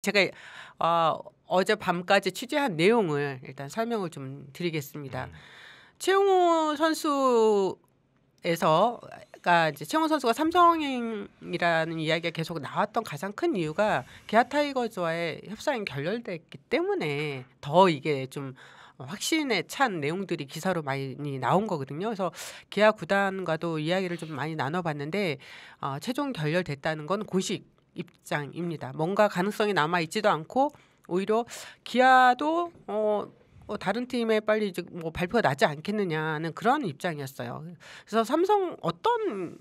제가 어제 밤까지 취재한 내용을 일단 설명을 좀 드리겠습니다. 음. 최용호 선수가 이제 최용호 선수가 삼성이라는 이야기가 계속 나왔던 가장 큰 이유가 기아 타이거즈와의 협상이 결렬됐기 때문에 더 이게 좀 확신에 찬 내용들이 기사로 많이 나온 거거든요. 그래서 기아 구단과도 이야기를 좀 많이 나눠봤는데 최종 결렬됐다는 건 공식 입장입니다. 뭔가 가능성이 남아 있지도 않고 오히려 기아도 다른 팀에 빨리 이제 뭐 발표가 나지 않겠느냐는 그런 입장이었어요. 그래서 삼성 어떤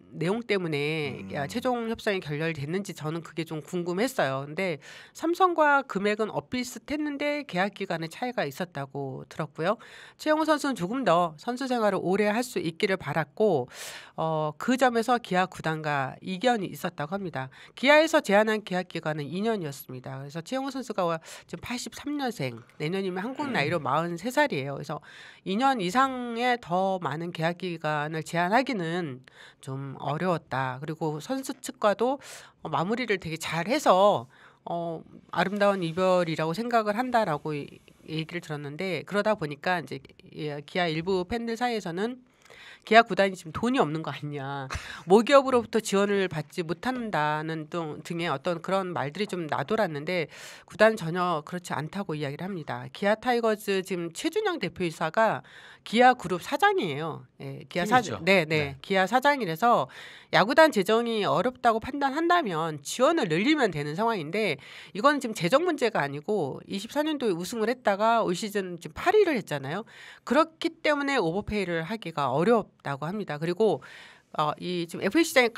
내용 때문에 최종 협상이 결렬됐는지 저는 그게 좀 궁금했어요. 근데 삼성과 금액은 엇비슷했는데 계약 기간에 차이가 있었다고 들었고요. 최용호 선수는 조금 더 선수 생활을 오래 할 수 있기를 바랐고 그 점에서 기아 구단과 이견이 있었다고 합니다. 기아에서 제안한 계약 기간은 2년이었습니다. 그래서 최용호 선수가 지금 83년생, 내년이면 한국 나이로 43살이에요. 그래서 2년 이상의 더 많은 계약 기간을 제안하기는 좀 어려웠다. 그리고 선수 측과도 마무리를 되게 잘해서 아름다운 이별이라고 생각을 한다라고 얘기를 들었는데, 그러다 보니까 이제 기아 일부 팬들 사이에서는 기아 구단이 지금 돈이 없는 거 아니냐, 모기업으로부터 지원을 받지 못한다는 등의 어떤 그런 말들이 좀 나돌았는데 구단은 전혀 그렇지 않다고 이야기를 합니다. 기아 타이거즈 지금 최준영 대표이사가 기아 그룹 사장이에요. 예, 팀이죠. 네. 기아 사장이라서 야구단 재정이 어렵다고 판단한다면 지원을 늘리면 되는 상황인데, 이건 지금 재정 문제가 아니고 24년도에 우승을 했다가 올 시즌 지금 8위를 했잖아요. 그렇기 때문에 오버페이를 하기가 어렵다고 합니다. 그리고 이 지금 FA 시장이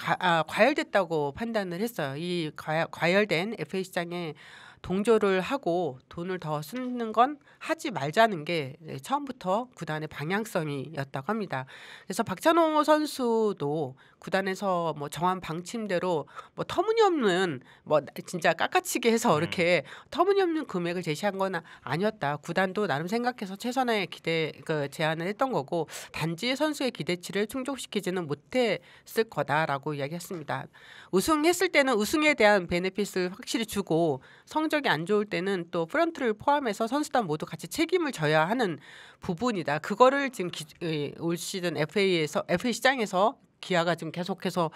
과열됐다고 판단을 했어요. 이 과열된 FA 시장에 동조를 하고 돈을 더 쓰는 건 하지 말자는 게 처음부터 구단의 방향성이었다고 합니다. 그래서 박찬호 선수도 구단에서 뭐 정한 방침대로 뭐 터무니없는 뭐 진짜 깎아치기 해서 이렇게 터무니없는 금액을 제시한 건 아니었다. 구단도 나름 생각해서 최선의 제안을 했던 거고, 단지 선수의 기대치를 충족시키지는 못했을 거다라고 이야기했습니다. 우승했을 때는 우승에 대한 베네핏을 확실히 주고, 성적이 안 좋을 때는 또 프런트를 포함해서 선수단 모두 같이 책임을 져야 하는 부분이다. 그거를 지금 올 시즌 FA 시장에서 기아가 지금 계속해서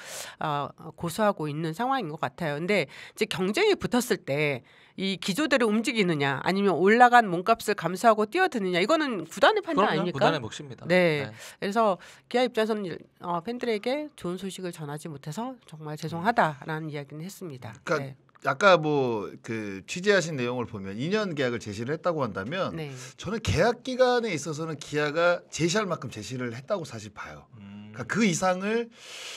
고수하고 있는 상황인 것 같아요. 근데 이제 경쟁이 붙었을 때 이 기조대로 움직이느냐, 아니면 올라간 몸값을 감수하고 뛰어드느냐, 이거는 구단의 판단 그럼요. 아닙니까? 구단의 몫입니다. 네. 그래서 기아 입장에서는 팬들에게 좋은 소식을 전하지 못해서 정말 죄송하다라는 이야기는 했습니다. 그러니까 네. 아까 뭐 그 취재하신 내용을 보면 2년 계약을 제시를 했다고 한다면 네. 저는 계약 기간에 있어서는 기아가 제시할 만큼 제시를 했다고 사실 봐요. 그러니까 그 이상을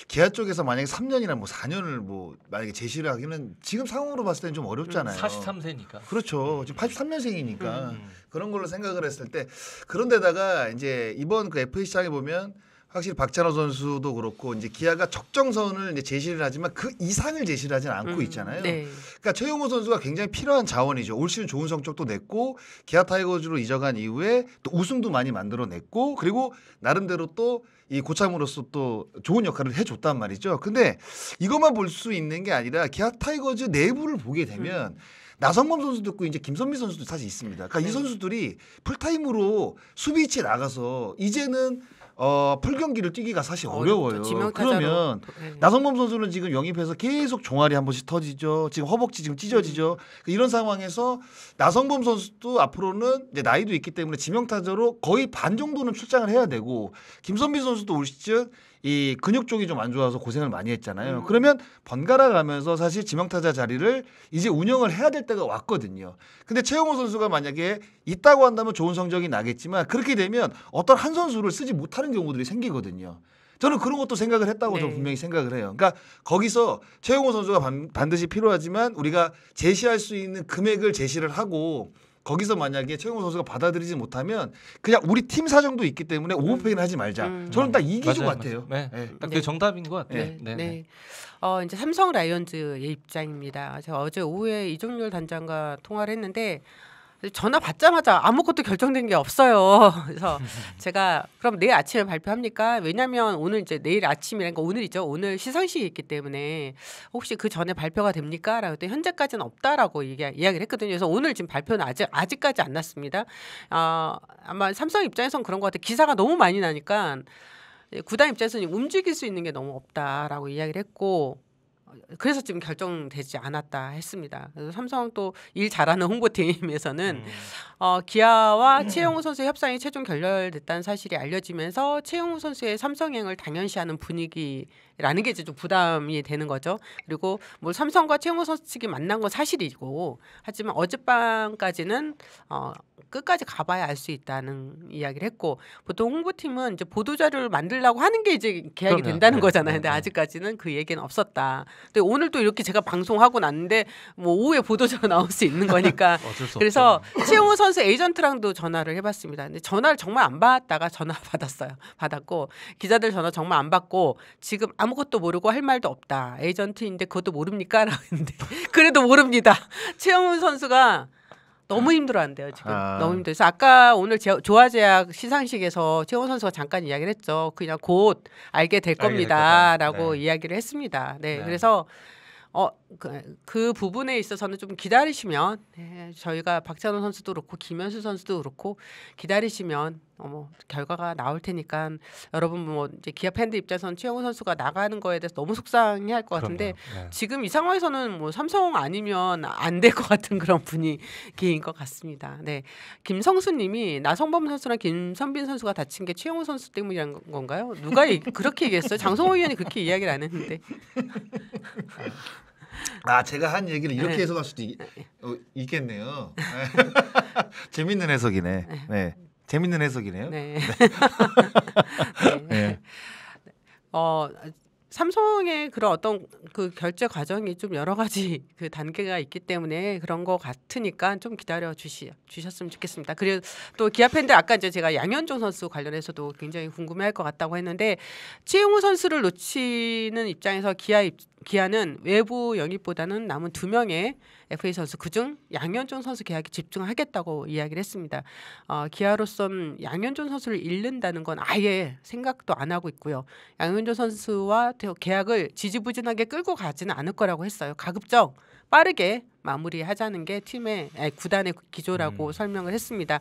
기아 쪽에서 만약에 3년이나 뭐 4년을 뭐 만약에 제시를 하기는 지금 상황으로 봤을 때는 좀 어렵잖아요. 43세니까. 그렇죠. 지금 83년생이니까 그런 걸로 생각을 했을 때, 그런데다가 이제 이번 그 FA 시장에 보면 확실히 박찬호 선수도 그렇고 이제 기아가 적정선을 이제 제시를 하지만 그 이상을 제시를 하지는 않고 있잖아요. 네. 그러니까 최용호 선수가 굉장히 필요한 자원이죠. 올 시즌 좋은 성적도 냈고 기아 타이거즈로 이적한 이후에 또 우승도 많이 만들어냈고, 그리고 나름대로 또 이 고참으로서 또 좋은 역할을 해줬단 말이죠. 근데 이것만 볼 수 있는 게 아니라 기아 타이거즈 내부를 보게 되면 나성범 선수도 있고 이제 김선미 선수도 사실 있습니다. 그러니까 이 선수들이 풀타임으로 수비 위치에 나가서 이제는 풀 경기를 뛰기가 사실 어려워요. 그러면 나성범 선수는 지금 영입해서 계속 종아리 한 번씩 터지죠. 지금 허벅지 지금 찢어지죠. 이런 상황에서 나성범 선수도 앞으로는 이제 나이도 있기 때문에 지명타자로 거의 반 정도는 출장을 해야 되고, 김선미 선수도 올 시즌 이 근육 쪽이 좀 안 좋아서 고생을 많이 했잖아요. 그러면 번갈아 가면서 사실 지명타자 자리를 이제 운영을 해야 될 때가 왔거든요. 근데 최용호 선수가 만약에 있다고 한다면 좋은 성적이 나겠지만, 그렇게 되면 어떤 한 선수를 쓰지 못하는 경우들이 생기거든요. 저는 그런 것도 생각을 했다고 저는 분명히 생각을 해요. 그러니까 거기서 최용호 선수가 반드시 필요하지만 우리가 제시할 수 있는 금액을 제시를 하고, 거기서 만약에 최용호 선수가 받아들이지 못하면 그냥 우리 팀 사정도 있기 때문에 오버페이는 하지 말자. 저는 딱 이 기조 같아요. 네. 딱 그게 정답인 것 같아요. 네. 이제 삼성 라이온즈의 입장입니다. 제가 어제 오후에 이종열 단장과 통화를 했는데 전화 받자마자 아무것도 결정된 게 없어요. 그래서 제가 그럼 내일 아침에 발표합니까? 왜냐하면 오늘 이제 내일 아침이라니까 오늘이죠. 오늘 시상식이 있기 때문에 혹시 그 전에 발표가 됩니까? 라고 했더니 현재까지는 없다라고 이야기를 했거든요. 그래서 오늘 지금 발표는 아직까지 안 났습니다. 아마 삼성 입장에선 그런 것 같아요. 기사가 너무 많이 나니까 구단 입장에서는 움직일 수 있는 게 너무 없다라고 이야기를 했고 그래서 지금 결정되지 않았다 했습니다. 그래서 삼성 또 일 잘하는 홍보팀에서는 기아와 최용우 선수의 협상이 최종 결렬됐다는 사실이 알려지면서 최용우 선수의 삼성행을 당연시하는 분위기라는 게 이제 좀 부담이 되는 거죠. 그리고 뭐 삼성과 최용우 선수 측이 만난 건 사실이고 하지만 어젯밤까지는 끝까지 가봐야 알 수 있다는 이야기를 했고 보통 홍보팀은 이제 보도자료를 만들려고 하는 게 이제 계약이 그럼요. 된다는 네, 거잖아요. 네, 근데 네. 아직까지는 그 얘기는 없었다. 근데 오늘 또 이렇게 제가 방송하고 났는데 뭐 오후에 보도자료 나올 수 있는 거니까 어쩔 수 그래서 없죠. 최용우 선수 에이전트랑도 전화를 해봤습니다. 근데 전화를 정말 안 받다가 전화 받았어요. 받았고 기자들 전화 정말 안 받고 지금 아무것도 모르고 할 말도 없다. 에이전트인데 그것도 모릅니까? 라고 했는데 그래도 모릅니다. 최용우 선수가 너무 힘들어한대요 지금. 너무 힘들어서 아까 오늘 조화제약 시상식에서 최용우 선수가 잠깐 이야기를 했죠. 그냥 곧 알게 될 알게 될 겁니다라고 거다. 네. 이야기를 했습니다. 네, 네. 그래서 그 부분에 있어서는 좀 기다리시면 저희가 박찬호 선수도 그렇고 김현수 선수도 그렇고 기다리시면 결과가 나올 테니까 여러분 뭐 이제 기아 팬들 입장에서는 최용우 선수가 나가는 거에 대해서 너무 속상해할 것 같은데 그럼요. 네. 지금 이 상황에서는 뭐 삼성 아니면 안 될 것 같은 그런 분위기인 것 같습니다. 네, 김성수님이 나성범 선수랑 김선빈 선수가 다친 게 최용우 선수 때문이란 건가요? 누가 그렇게 얘기했어요? 장성호 의원이 그렇게 이야기를 안 했는데. 제가 한 얘기를 이렇게 해석할 수도 있겠네요. 재밌는 해석이네. 네, 재밌는 해석이네요. 네. 네. 삼성의 그런 어떤 그 결제 과정이 좀 여러 가지 그 단계가 있기 때문에 그런 거 같으니까 좀 기다려 주셨으면 좋겠습니다. 그리고 또 기아 팬들 아까 이제 제가 양현종 선수 관련해서도 굉장히 궁금해할 것 같다고 했는데 최용우 선수를 놓치는 입장에서 기아는 외부 영입보다는 남은 2명의 FA 선수 그중 양현종 선수 계약에 집중하겠다고 이야기를 했습니다. 기아로선 양현종 선수를 잃는다는 건 아예 생각도 안 하고 있고요. 양현종 선수와 계약을 지지부진하게 끌고 가지는 않을 거라고 했어요. 가급적 빠르게 마무리하자는 게 구단의 기조라고 설명을 했습니다.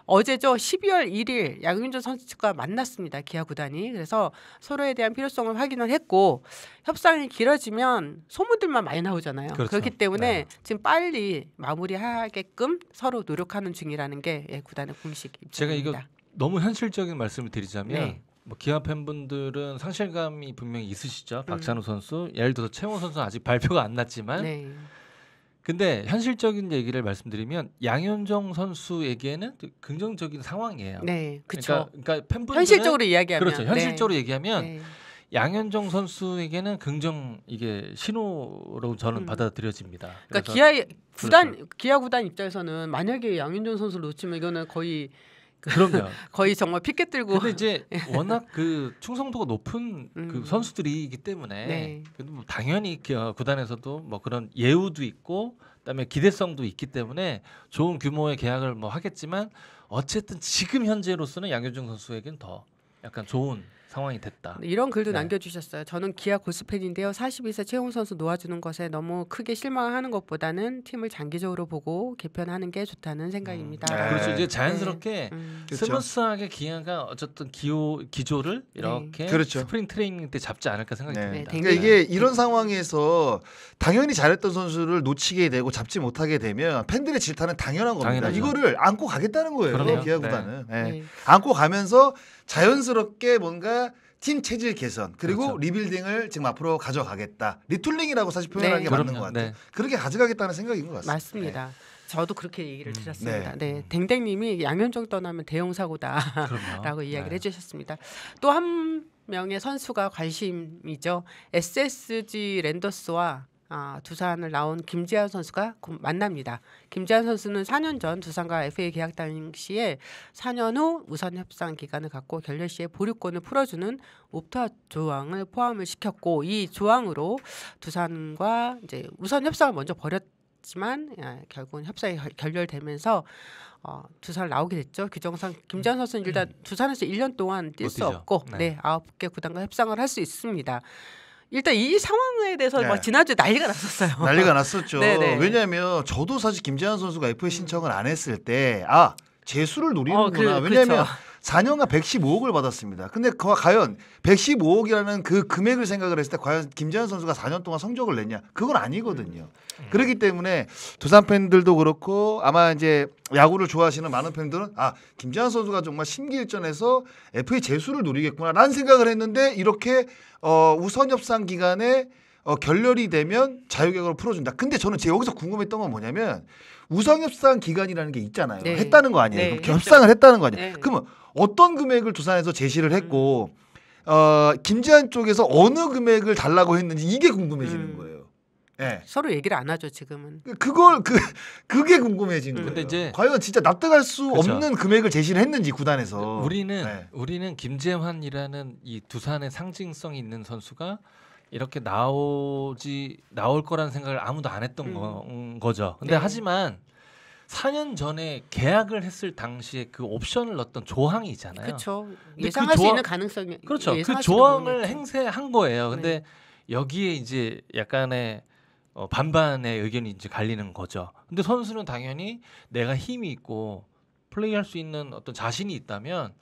어제죠. 12월 1일 양현종 선수가 만났습니다. 기아 구단이. 그래서 서로에 대한 필요성을 확인을 했고 협상이 길어지면 소문들만 많이 나오잖아요. 그렇죠. 그렇기 때문에 네. 지금 빨리 마무리하게끔 서로 노력하는 중이라는 게 구단의 공식 제가 입장입니다. 이거 너무 현실적인 말씀을 드리자면 네. 뭐 기아 팬분들은 상실감이 분명히 있으시죠. 박찬호 선수, 예를 들어서 최용우 선수는 아직 발표가 안 났지만 네. 근데 현실적인 얘기를 말씀드리면 양현종 선수에게는 긍정적인 상황이에요. 네, 그렇죠. 그러니까 팬분들은 현실적으로 이야기하면 그렇죠. 현실적으로 얘기하면 네. 양현종 선수에게는 이게 신호로 저는 받아들여집니다. 그러니까 그래서 기아 구단 입장에서는 만약에 양현종 선수를 놓치면 이거는 거의 그럼요. 거의 정말 피켓 들고. 근데 이제 워낙 그 충성도가 높은 그 선수들이기 때문에 네. 뭐 당연히 구단에서도 뭐 그런 예우도 있고 그다음에 기대성도 있기 때문에 좋은 규모의 계약을 뭐 하겠지만 어쨌든 지금 현재로서는 양현종 선수에겐 더 약간 좋은 상황이 됐다. 이런 글도 네. 남겨주셨어요. 저는 기아 골수팬인데요. 42세 최용우 선수 놓아주는 것에 너무 크게 실망하는 것보다는 팀을 장기적으로 보고 개편하는 게 좋다는 생각입니다. 그렇죠. 이제 자연스럽게 그렇죠. 스무스하게 기아가 어쨌든 기조를 이렇게 그렇죠. 스프링 트레이닝 때 잡지 않을까 생각이 네. 듭니다. 그러니까 이게 이런 상황에서 당연히 잘했던 선수를 놓치게 되고 잡지 못하게 되면 팬들의 질타는 당연한 겁니다. 당연하죠. 이거를 안고 가겠다는 거예요. 그럼요. 기아 네. 구단은. 네. 네. 안고 가면서 자연스럽게 뭔가 팀 체질 개선 그리고 그렇죠. 리빌딩을 지금 앞으로 가져가겠다. 리툴링이라고 사실 표현하는 게 그럼요. 맞는 것 같아요. 네. 그렇게 가져가겠다는 생각인 것 같습니다. 맞습니다. 저도 그렇게 얘기를 드렸습니다. 네. 네. 댕댕님이 양현종 떠나면 대형 사고다라고 그럼요. 이야기를 네. 해주셨습니다. 또 한 명의 선수가 관심이죠. SSG 랜더스와 두산을 나온 김재환 선수가 곧 만납니다. 김재환 선수는 4년 전 두산과 FA 계약 당시에 4년 후 우선 협상 기간을 갖고 결렬 시에 보류권을 풀어주는 옵트아웃 조항을 포함을 시켰고 이 조항으로 두산과 이제 우선 협상을 먼저 있었지만 결국은 협상이 결렬되면서 두산을 나오게 됐죠. 규정상 김재환 선수는 일단 두산에서 1년 동안 뛸 수 못 뛰죠. 없고 네. 9개 구단과 협상을 할 수 있습니다. 일단 이 상황에 대해서 네. 지난주에 난리가 났었어요. 난리가 났었죠. 네네. 왜냐하면 저도 사실 김재환 선수가 FA 신청을 안 했을 때 재수를 노리는구나. 왜냐하면 4년간 115억을 받았습니다. 근데 과연 115억이라는 그 금액을 생각을 했을 때 과연 김재환 선수가 4년 동안 성적을 냈냐? 그건 아니거든요. 그렇기 때문에 두산 팬들도 그렇고 아마 이제 야구를 좋아하시는 많은 팬들은 김재환 선수가 정말 심기일전에서 FA 재수를 노리겠구나라는 생각을 했는데 이렇게 우선 협상 기간에 결렬이 되면 자유계약으로 풀어준다. 근데 저는 여기서 궁금했던 건 뭐냐면 우선 협상 기간이라는 게 있잖아요. 네. 했다는 거 아니에요? 네, 그럼 했죠. 협상을 했다는 거 아니에요? 네. 그러면 어떤 금액을 두산에서 제시를 했고 김재환 쪽에서 어느 금액을 달라고 했는지 이게 궁금해지는 거예요. 네. 서로 얘기를 안 하죠 지금은. 그게 궁금해지는 근데 거예요. 이제 과연 진짜 납득할 수 그렇죠. 없는 금액을 제시를 했는지 구단에서 우리는 김재환이라는 이 두산의 상징성이 있는 선수가 이렇게 나올 거라는 생각을 아무도 안 했던 거죠. 근데 네. 하지만 4년 전에 계약을 했을 당시에 그 옵션을 넣었던 조항이 있잖아요. 그렇죠. 근데 예상할 그 수 있는 가능성이 그렇죠. 그 예상할 수 조항을 있는 부분이죠. 행세한 거예요. 근데 여기에 이제 약간의 반반의 의견이 이제 갈리는 거죠. 근데 선수는 당연히 내가 힘이 있고 플레이할 수 있는 어떤 자신이 있다면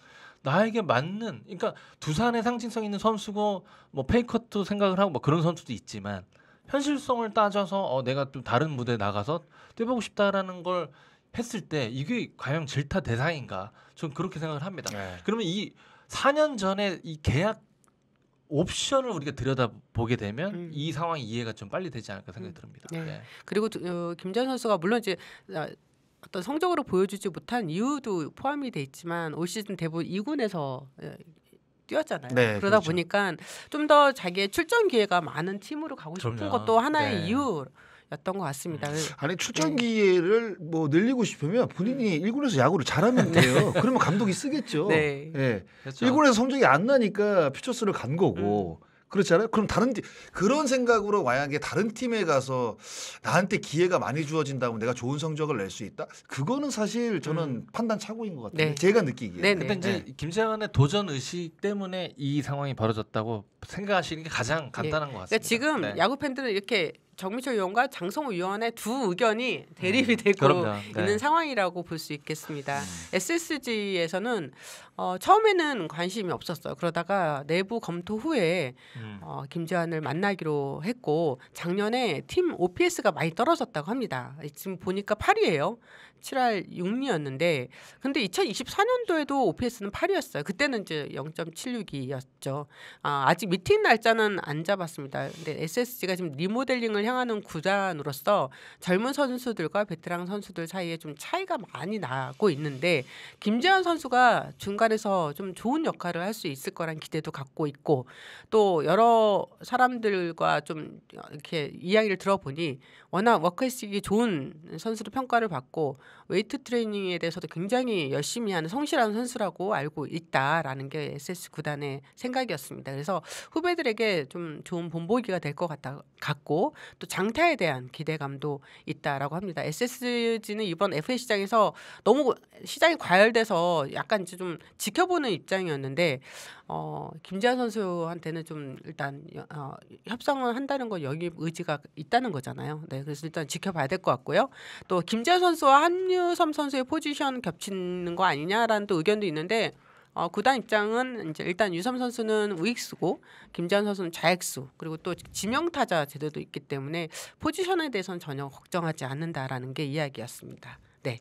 나에게 맞는, 그러니까 두산의 상징성 있는 선수고 뭐 페이커트 생각을 하고 뭐 그런 선수도 있지만 현실성을 따져서 내가 좀 다른 무대에 나가서 뛰어보고 싶다라는 걸 했을 때 이게 과연 질타 대상인가? 저는 그렇게 생각을 합니다. 그러면 이 4년 전에 이 계약 옵션을 우리가 들여다보게 되면 이 상황이 이해가 좀 빨리 되지 않을까 생각이 듭니다. 네. 네. 그리고 김재환 선수가 물론 이제 어떤 성적으로 보여주지 못한 이유도 포함이 돼 있지만 올 시즌 대부분 2군에서 뛰었잖아요. 네, 그러다 그렇죠. 보니까 좀 더 자기의 출전 기회가 많은 팀으로 가고 싶은 그럼요. 것도 하나의 네. 이유였던 것 같습니다. 아니 출전 기회를 뭐 늘리고 싶으면 본인이 1군에서 야구를 잘하면 돼요. 그러면 감독이 쓰겠죠. 네. 예. 그렇죠. 1군에서 성적이 안 나니까 퓨처스를 간 거고. 그렇잖아요. 그럼 다른 팀 그런 생각으로 만약에 다른 팀에 가서 나한테 기회가 많이 주어진다면 내가 좋은 성적을 낼 수 있다. 그거는 사실 저는 판단 착오인 것 같아요. 네. 제가 느끼기에. 네, 근데 이제 김재환의 도전 의식 때문에 이 상황이 벌어졌다고 생각하시는 게 가장 간단한 것 같습니다. 그러니까 지금 네. 야구 팬들은 이렇게 정미철 의원과 장성호 의원의 두 의견이 대립이 되고 그럼요. 네. 있는 상황이라고 볼 수 있겠습니다. SSG에서는 처음에는 관심이 없었어요. 그러다가 내부 검토 후에 김재환을 만나기로 했고 작년에 팀 OPS가 많이 떨어졌다고 합니다. 지금 보니까 8위예요. 7할 6리였는데 근데 2024년도에도 OPS는 8위였어요. 그때는 이제 0.76이었죠. 아직 미팅 날짜는 안 잡았습니다. 근데 SSG가 지금 리모델링을 향하는 구단으로서 젊은 선수들과 베테랑 선수들 사이에 좀 차이가 많이 나고 있는데 김재환 선수가 중간에서 좀 좋은 역할을 할 수 있을 거란 기대도 갖고 있고 또 여러 사람들과 좀 이렇게 이야기를 들어보니 워낙 워크에틱이 좋은 선수로 평가를 받고 웨이트 트레이닝에 대해서도 굉장히 열심히 하는 성실한 선수라고 알고 있다라는 게 SS 구단의 생각이었습니다. 그래서 후배들에게 좀 좋은 본보기가 될 것 같고 또 장타에 대한 기대감도 있다라고 합니다. SSG는 이번 FA 시장에서 너무 시장이 과열돼서 약간 이제 좀 지켜보는 입장이었는데 김재환 선수한테는 좀 일단 협상을 한다는 건 영입 의지가 있다는 거잖아요. 네, 그래서 일단 지켜봐야 될 것 같고요. 또 김재환 선수와 한유섬 선수의 포지션 겹치는 거 아니냐라는 또 의견도 있는데 구단 입장은 이제 일단 유섬 선수는 우익수고 김재환 선수는 좌익수 그리고 또 지명타자 제도도 있기 때문에 포지션에 대해서는 전혀 걱정하지 않는다라는 게 이야기였습니다. 네.